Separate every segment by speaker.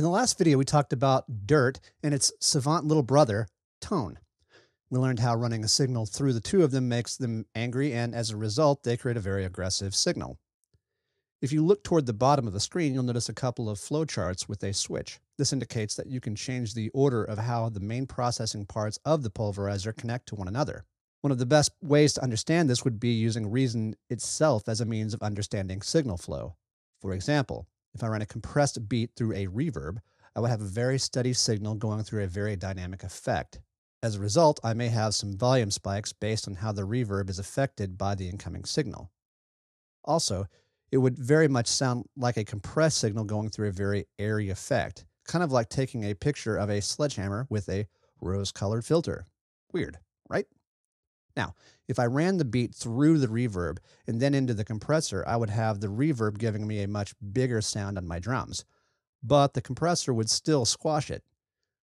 Speaker 1: In the last video, we talked about dirt and its savant little brother, tone. We learned how running a signal through the two of them makes them angry, and as a result, they create a very aggressive signal. If you look toward the bottom of the screen, you'll notice a couple of flowcharts with a switch. This indicates that you can change the order of how the main processing parts of the pulverizer connect to one another. One of the best ways to understand this would be using reason itself as a means of understanding signal flow. For example, if I ran a compressed beat through a reverb, I would have a very steady signal going through a very dynamic effect. As a result, I may have some volume spikes based on how the reverb is affected by the incoming signal. Also, it would very much sound like a compressed signal going through a very airy effect, kind of like taking a picture of a sledgehammer with a rose-colored filter. Weird, right? Now, if I ran the beat through the reverb and then into the compressor, I would have the reverb giving me a much bigger sound on my drums, but the compressor would still squash it.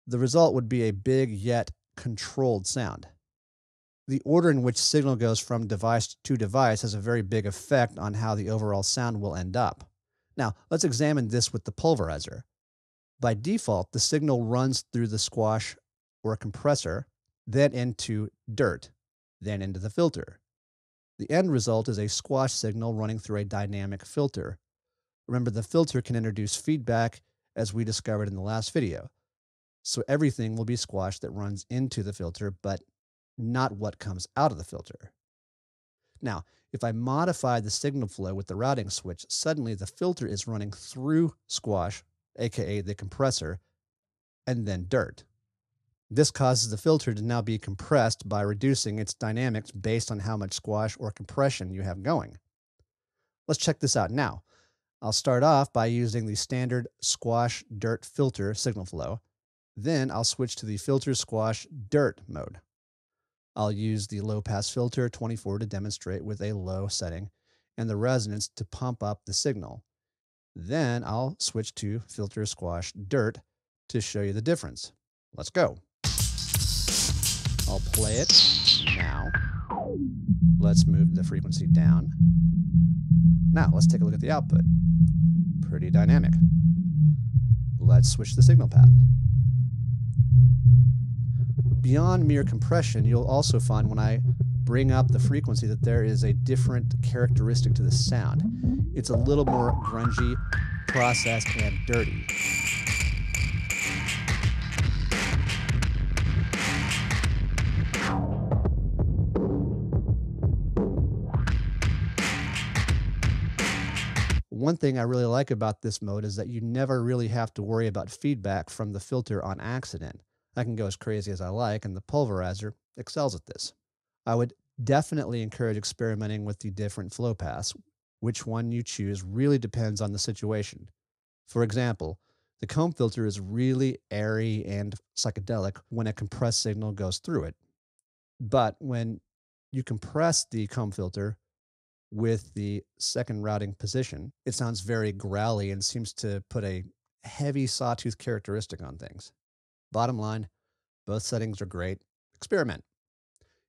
Speaker 1: The result would be a big yet controlled sound. The order in which signal goes from device to device has a very big effect on how the overall sound will end up. Now, let's examine this with the Pulverizer. By default, the signal runs through the squash or compressor, then into dirt, then into the filter. The end result is a squash signal running through a dynamic filter. Remember, the filter can introduce feedback, as we discovered in the last video. So everything will be squash that runs into the filter, but not what comes out of the filter. Now, if I modify the signal flow with the routing switch, suddenly the filter is running through squash, aka the compressor, and then dirt. This causes the filter to now be compressed by reducing its dynamics based on how much squash or compression you have going. Let's check this out now. I'll start off by using the standard squash dirt filter signal flow. Then I'll switch to the filter squash dirt mode. I'll use the low pass filter 24 to demonstrate with a low setting and the resonance to pump up the signal. Then I'll switch to filter squash dirt to show you the difference. Let's go. I'll play it now. Let's move the frequency down. Now let's take a look at the output. Pretty dynamic. Let's switch the signal path. Beyond mere compression, you'll also find when I bring up the frequency that there is a different characteristic to the sound. It's a little more grungy, processed, and dirty. One thing I really like about this mode is that you never really have to worry about feedback from the filter on accident. I can go as crazy as I like, and the Pulverizer excels at this. I would definitely encourage experimenting with the different flow paths. Which one you choose really depends on the situation. For example, the comb filter is really airy and psychedelic when a compressed signal goes through it. But when you compress the comb filter with the second routing position, it sounds very growly and seems to put a heavy sawtooth characteristic on things. Bottom line, both settings are great. Experiment.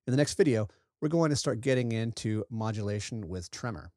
Speaker 1: In the next video, we're going to start getting into modulation with tremor.